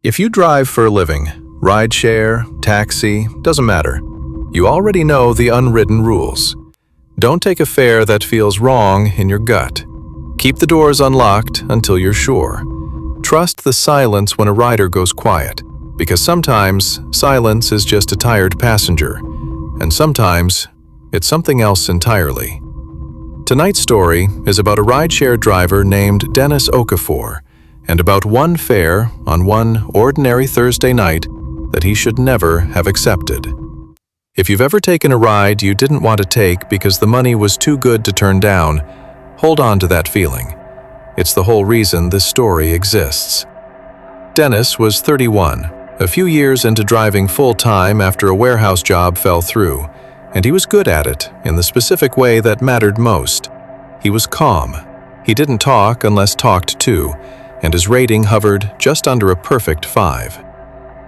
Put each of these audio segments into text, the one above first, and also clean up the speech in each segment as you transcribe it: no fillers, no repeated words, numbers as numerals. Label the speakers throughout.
Speaker 1: If you drive for a living, rideshare, taxi, doesn't matter. You already know the unwritten rules. Don't take a fare that feels wrong in your gut. Keep the doors unlocked until you're sure. Trust the silence when a rider goes quiet, because sometimes silence is just a tired passenger, and sometimes it's something else entirely. Tonight's story is about a rideshare driver named Dennis Okafor, and about one fare on one ordinary Thursday night that he should never have accepted. If you've ever taken a ride you didn't want to take because the money was too good to turn down, hold on to that feeling. It's the whole reason this story exists. Dennis was 31, a few years into driving full-time after a warehouse job fell through, and he was good at it in the specific way that mattered most. He was calm. He didn't talk unless talked to, and his rating hovered just under a perfect 5.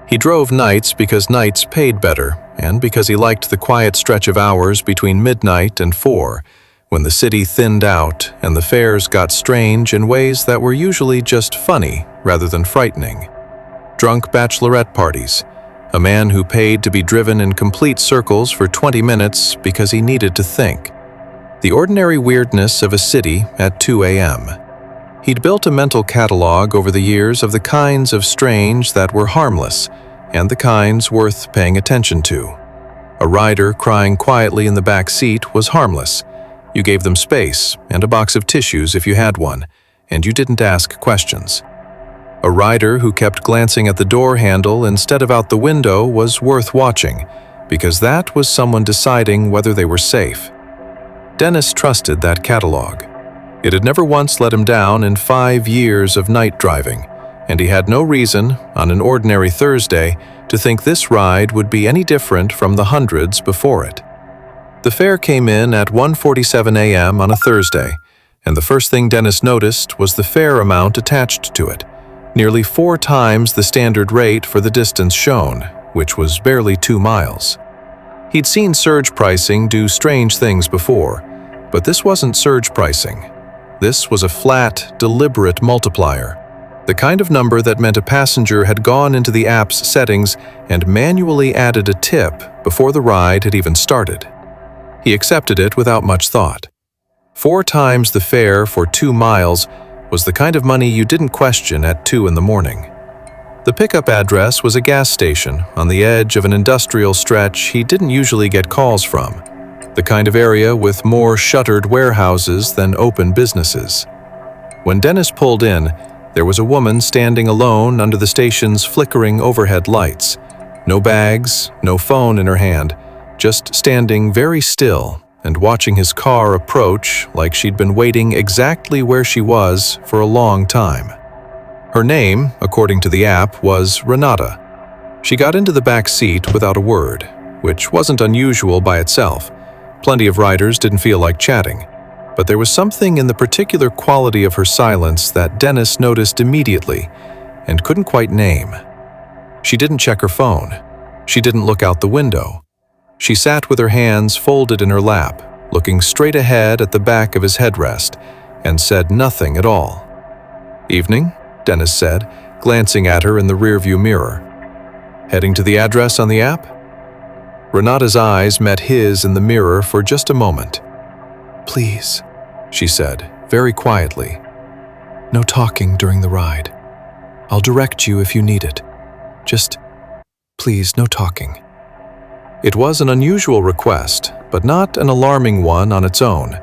Speaker 1: He drove nights because nights paid better, and because he liked the quiet stretch of hours between midnight and 4, when the city thinned out and the fares got strange in ways that were usually just funny rather than frightening. Drunk bachelorette parties, a man who paid to be driven in complete circles for 20 minutes because he needed to think. The ordinary weirdness of a city at 2 a.m. He'd built a mental catalog over the years of the kinds of strange that were harmless and the kinds worth paying attention to. A rider crying quietly in the back seat was harmless. You gave them space and a box of tissues if you had one, and you didn't ask questions. A rider who kept glancing at the door handle instead of out the window was worth watching, because that was someone deciding whether they were safe. Dennis trusted that catalog. It had never once let him down in 5 years of night driving, and he had no reason, on an ordinary Thursday, to think this ride would be any different from the hundreds before it. The fare came in at 1:47 a.m. on a Thursday, and the first thing Dennis noticed was the fare amount attached to it, nearly 4 times the standard rate for the distance shown, which was barely 2 miles. He'd seen surge pricing do strange things before, but this wasn't surge pricing. This was a flat, deliberate multiplier, the kind of number that meant a passenger had gone into the app's settings and manually added a tip before the ride had even started. He accepted it without much thought. 4 times the fare for 2 miles was the kind of money you didn't question at 2 in the morning. The pickup address was a gas station on the edge of an industrial stretch he didn't usually get calls from, the kind of area with more shuttered warehouses than open businesses. When Dennis pulled in, there was a woman standing alone under the station's flickering overhead lights. No bags, no phone in her hand, just standing very still and watching his car approach like she'd been waiting exactly where she was for a long time. Her name, according to the app, was Renata. She got into the back seat without a word, which wasn't unusual by itself. Plenty of riders didn't feel like chatting, but there was something in the particular quality of her silence that Dennis noticed immediately and couldn't quite name. She didn't check her phone. She didn't look out the window. She sat with her hands folded in her lap, looking straight ahead at the back of his headrest, and said nothing at all. "Evening," Dennis said, glancing at her in the rearview mirror. "Heading to the address on the app?" Renata's eyes met his in the mirror for just a moment. "Please," she said, very quietly. "No talking during the ride. I'll direct you if you need it. Just, please, no talking." It was an unusual request, but not an alarming one on its own.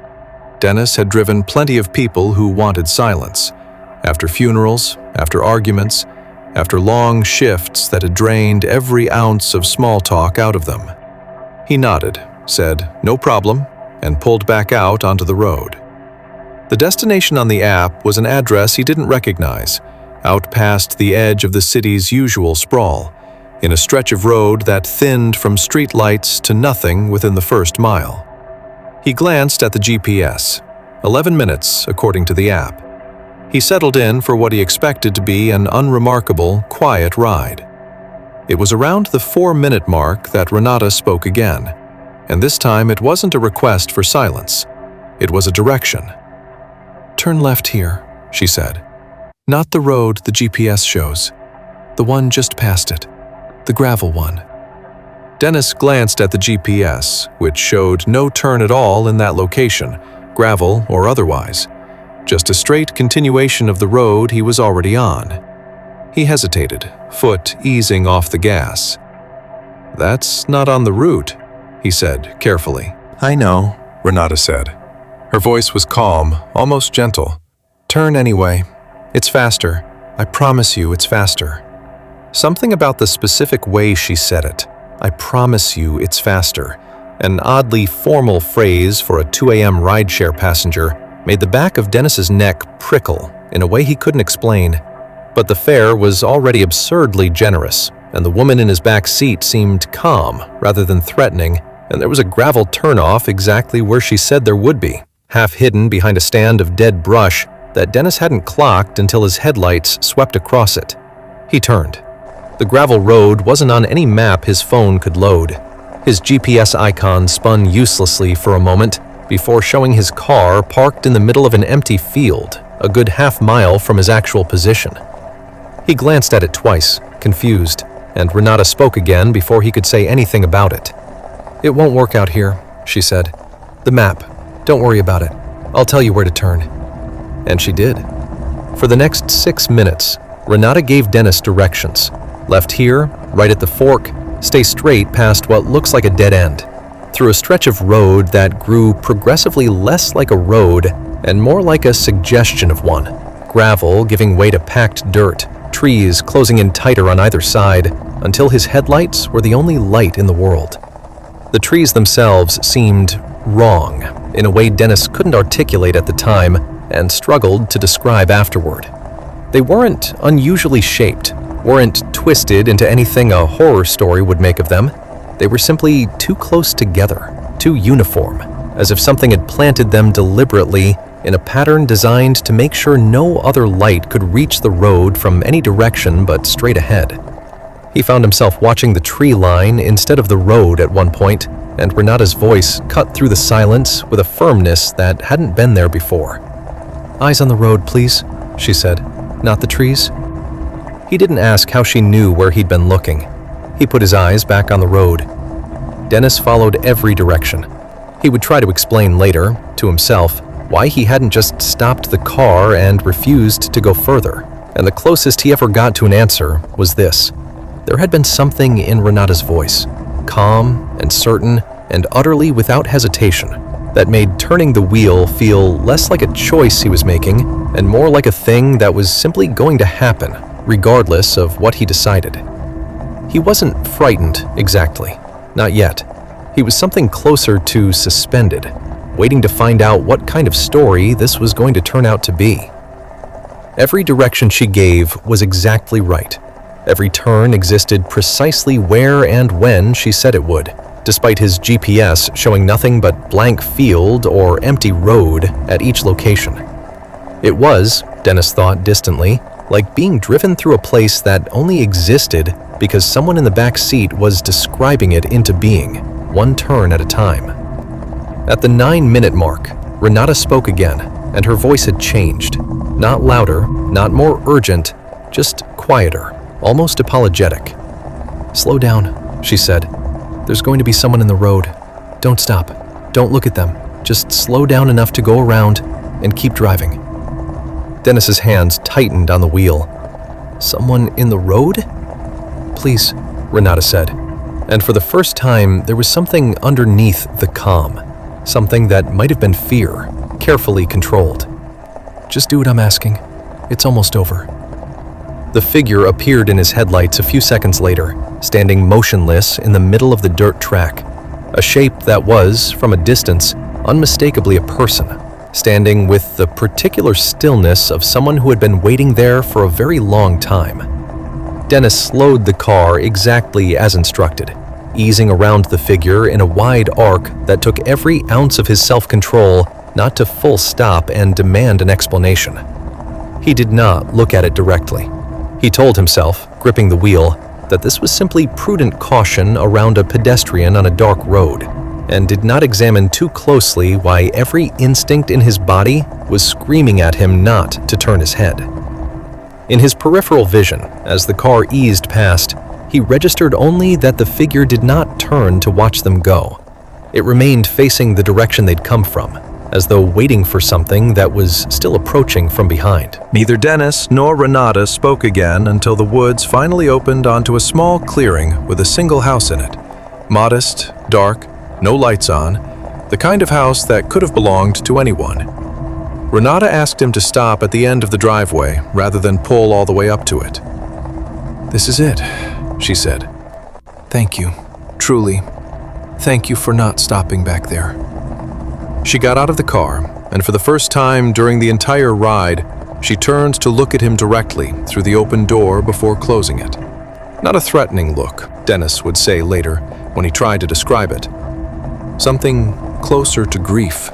Speaker 1: Dennis had driven plenty of people who wanted silence. After funerals, after arguments, after long shifts that had drained every ounce of small talk out of them. He nodded, said, "No problem," and pulled back out onto the road. The destination on the app was an address he didn't recognize, out past the edge of the city's usual sprawl, in a stretch of road that thinned from streetlights to nothing within the first mile. He glanced at the GPS. 11 minutes, according to the app. He settled in for what he expected to be an unremarkable, quiet ride. It was around the 4-minute mark that Renata spoke again, and this time it wasn't a request for silence. It was a direction. "Turn left here," she said. "Not the road the GPS shows." The one just past it. The gravel one. Dennis glanced at the GPS, which showed no turn at all in that location, gravel or otherwise. Just a straight continuation of the road he was already on. He hesitated, foot easing off the gas. "That's not on the route," he said carefully.
Speaker 2: "I know," Renata said. Her voice was calm, almost gentle. "Turn anyway. It's faster. I promise you it's faster." Something about the specific way she said it, "I promise you it's faster," an oddly formal phrase for a 2 a.m. rideshare passenger, made the back of Dennis's neck prickle in a way he couldn't explain. But the fare was already absurdly generous, and the woman in his back seat seemed calm rather than threatening, and there was a gravel turnoff exactly where she said there would be, half hidden behind a stand of dead brush that Dennis hadn't clocked until his headlights swept across it. He turned. The gravel road wasn't on any map his phone could load. His GPS icon spun uselessly for a moment before showing his car parked in the middle of an empty field, a good half-mile from his actual position. He glanced at it twice, confused, and Renata spoke again before he could say anything about it. "It won't work out here," she said. "The map. Don't worry about it. I'll tell you where to turn." And she did. For the next 6 minutes, Renata gave Dennis directions. Left here, right at the fork, stay straight past what looks like a dead end, through a stretch of road that grew progressively less like a road and more like a suggestion of one. Gravel giving way to packed dirt, trees closing in tighter on either side, until his headlights were the only light in the world. The trees themselves seemed wrong, in a way Dennis couldn't articulate at the time and struggled to describe afterward. They weren't unusually shaped, weren't twisted into anything a horror story would make of them. They were simply too close together, too uniform, as if something had planted them deliberately in a pattern designed to make sure no other light could reach the road from any direction but straight ahead. He found himself watching the tree line instead of the road at one point, and Renata's voice cut through the silence with a firmness that hadn't been there before. "Eyes on the road, please," she said. "Not the trees." He didn't ask how she knew where he'd been looking. He put his eyes back on the road. Dennis followed every direction. He would try to explain later, to himself, why he hadn't just stopped the car and refused to go further, and the closest he ever got to an answer was this. There had been something in Renata's voice, calm and certain and utterly without hesitation, that made turning the wheel feel less like a choice he was making and more like a thing that was simply going to happen, regardless of what he decided. He wasn't frightened, exactly. Not yet. He was something closer to suspended, waiting to find out what kind of story this was going to turn out to be. Every direction she gave was exactly right. Every turn existed precisely where and when she said it would, despite his GPS showing nothing but blank field or empty road at each location. It was, Dennis thought distantly, like being driven through a place that only existed because someone in the back seat was describing it into being, one turn at a time. At the 9-minute mark, Renata spoke again, and her voice had changed. Not louder, not more urgent, just quieter, almost apologetic. "Slow down," she said. "There's going to be someone in the road. Don't stop. Don't look at them. Just slow down enough to go around and keep driving." Dennis's hands tightened on the wheel. "Someone in the road?" "Please," Renata said. And for the first time, there was something underneath the calm, something that might have been fear, carefully controlled. "Just do what I'm asking. It's almost over." The figure appeared in his headlights a few seconds later, standing motionless in the middle of the dirt track, a shape that was, from a distance, unmistakably a person, standing with the particular stillness of someone who had been waiting there for a very long time. Dennis slowed the car exactly as instructed, easing around the figure in a wide arc that took every ounce of his self-control not to full stop and demand an explanation. He did not look at it directly. He told himself, gripping the wheel, that this was simply prudent caution around a pedestrian on a dark road, and did not examine too closely why every instinct in his body was screaming at him not to turn his head. In his peripheral vision, as the car eased past, he registered only that the figure did not turn to watch them go. It remained facing the direction they'd come from, as though waiting for something that was still approaching from behind.
Speaker 1: Neither Dennis nor Renata spoke again until the woods finally opened onto a small clearing with a single house in it. Modest, dark, no lights on, the kind of house that could have belonged to anyone. Renata asked him to stop at the end of the driveway rather than pull all the way up to it. "This is it," she said. "Thank you, truly. Thank you for not stopping back there." She got out of the car, and for the first time during the entire ride, she turned to look at him directly through the open door before closing it. Not a threatening look, Dennis would say later when he tried to describe it. Something closer to grief.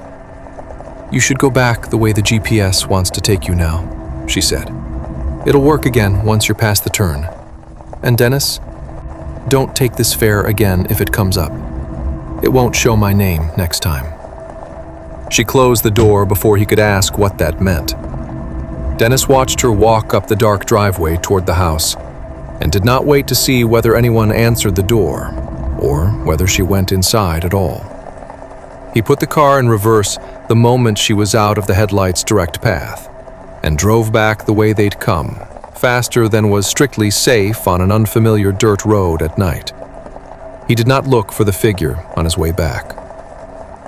Speaker 1: "You should go back the way the GPS wants to take you now," she said. "It'll work again once you're past the turn. And Dennis, don't take this fare again if it comes up. It won't show my name next time." She closed the door before he could ask what that meant. Dennis watched her walk up the dark driveway toward the house and did not wait to see whether anyone answered the door or whether she went inside at all. He put the car in reverse the moment she was out of the headlights' direct path and drove back the way they'd come, faster than was strictly safe on an unfamiliar dirt road at night. He did not look for the figure on his way back.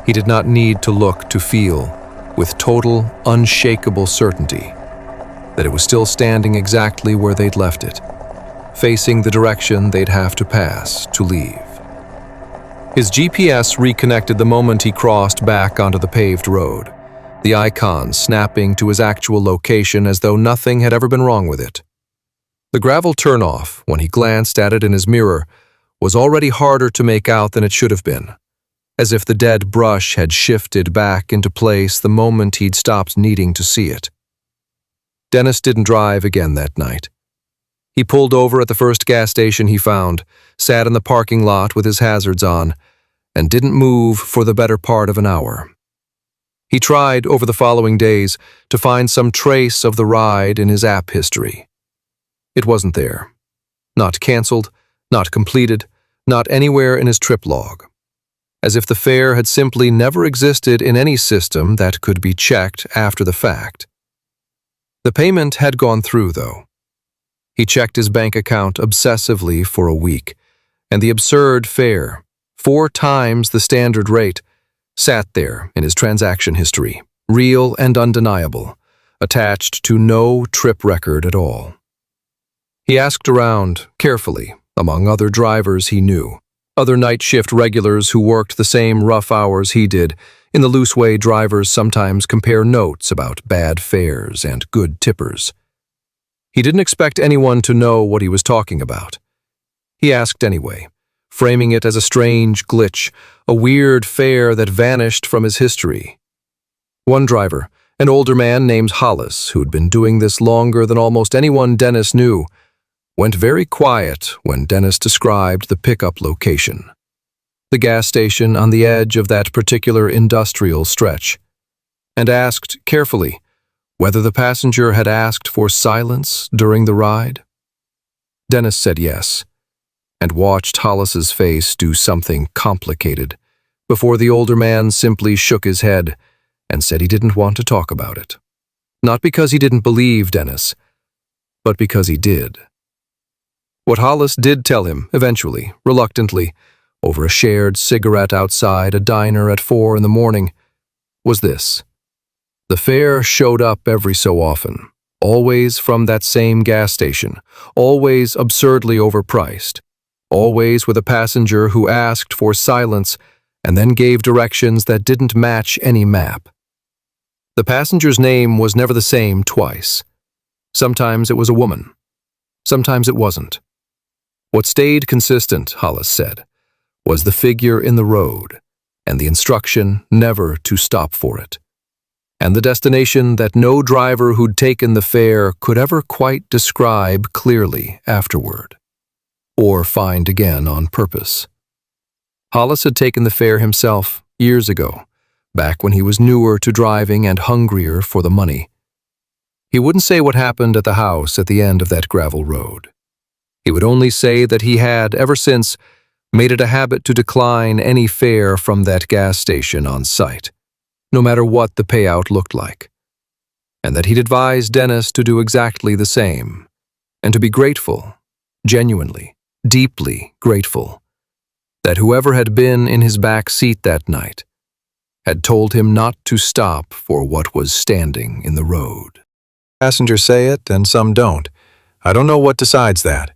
Speaker 1: He did not need to look to feel, with total, unshakable certainty, that it was still standing exactly where they'd left it, facing the direction they'd have to pass to leave. His GPS reconnected the moment he crossed back onto the paved road, the icon snapping to his actual location as though nothing had ever been wrong with it. The gravel turnoff, when he glanced at it in his mirror, was already harder to make out than it should have been, as if the dead brush had shifted back into place the moment he'd stopped needing to see it. Dennis didn't drive again that night. He pulled over at the first gas station he found, sat in the parking lot with his hazards on, and didn't move for the better part of an hour. He tried over the following days to find some trace of the ride in his app history. It wasn't there. Not canceled, not completed, not anywhere in his trip log. As if the fare had simply never existed in any system that could be checked after the fact. The payment had gone through, though. He checked his bank account obsessively for a week, and the absurd fare, 4 times the standard rate, sat there in his transaction history, real and undeniable, attached to no trip record at all. He asked around, carefully, among other drivers he knew, other night shift regulars who worked the same rough hours he did. In the loose way drivers sometimes compare notes about bad fares and good tippers. He didn't expect anyone to know what he was talking about. He asked anyway, framing it as a strange glitch, a weird fare that vanished from his history. One driver, an older man named Hollis, who'd been doing this longer than almost anyone Dennis knew, went very quiet when Dennis described the pickup location, the gas station on the edge of that particular industrial stretch, and asked carefully whether the passenger had asked for silence during the ride. Dennis said yes, and watched Hollis's face do something complicated before the older man simply shook his head and said he didn't want to talk about it. Not because he didn't believe Dennis, but because he did. What Hollis did tell him, eventually, reluctantly, over a shared cigarette outside a diner at 4 in the morning, was this. The fare showed up every so often, always from that same gas station, always absurdly overpriced, always with a passenger who asked for silence and then gave directions that didn't match any map. The passenger's name was never the same twice. Sometimes it was a woman. Sometimes it wasn't. What stayed consistent, Hollis said, was the figure in the road and the instruction never to stop for it, and the destination that no driver who'd taken the fare could ever quite describe clearly afterward, or find again on purpose. Hollis had taken the fare himself years ago, back when he was newer to driving and hungrier for the money. He wouldn't say what happened at the house at the end of that gravel road. He would only say that he had, ever since, made it a habit to decline any fare from that gas station on sight, no matter what the payout looked like, and that he'd advised Dennis to do exactly the same, and to be grateful, genuinely, deeply grateful, that whoever had been in his back seat that night had told him not to stop for what was standing in the road.
Speaker 2: Passengers say it, and some don't. I don't know what decides that,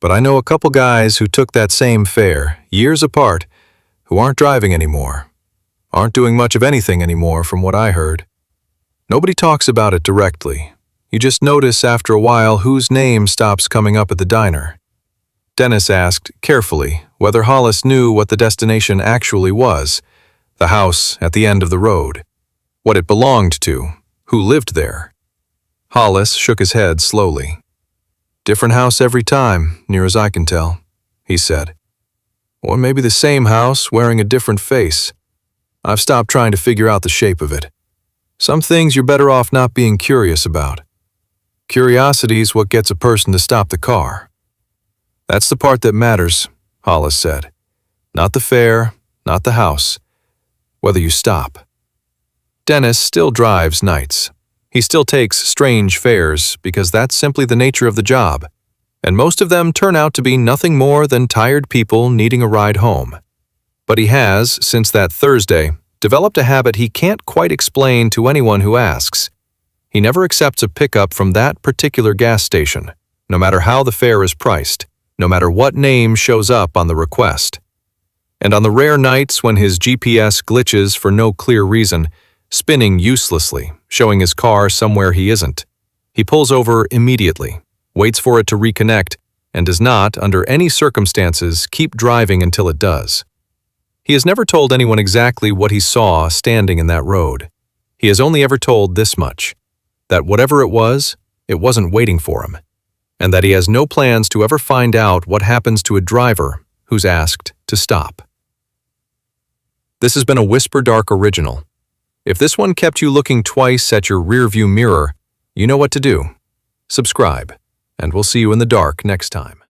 Speaker 2: but I know a couple guys who took that same fare, years apart, who aren't driving anymore, aren't doing much of anything anymore from what I heard. Nobody talks about it directly. You just notice after a while whose name stops coming up at the diner. Dennis asked, carefully, whether Hollis knew what the destination actually was, the house at the end of the road, what it belonged to, who lived there. Hollis shook his head slowly. Different house every time, near as I can tell, he said. Or maybe the same house wearing a different face. I've stopped trying to figure out the shape of it. Some things you're better off not being curious about. Curiosity's what gets a person to stop the car. That's the part that matters, Hollis said. Not the fare, not the house. Whether you stop. Dennis still drives nights. He still takes strange fares because that's simply the nature of the job, and most of them turn out to be nothing more than tired people needing a ride home. But he has, since that Thursday, developed a habit he can't quite explain to anyone who asks. He never accepts a pickup from that particular gas station, no matter how the fare is priced, no matter what name shows up on the request. And on the rare nights when his GPS glitches for no clear reason, spinning uselessly, showing his car somewhere he isn't, he pulls over immediately, waits for it to reconnect, and does not, under any circumstances, keep driving until it does. He has never told anyone exactly what he saw standing in that road. He has only ever told this much, that whatever it wasn't waiting for him, and that he has no plans to ever find out what happens to a driver who's asked to stop. This has been a Whisper Dark original. If this one kept you looking twice at your rearview mirror, you know what to do. Subscribe, and we'll see you in the dark next time.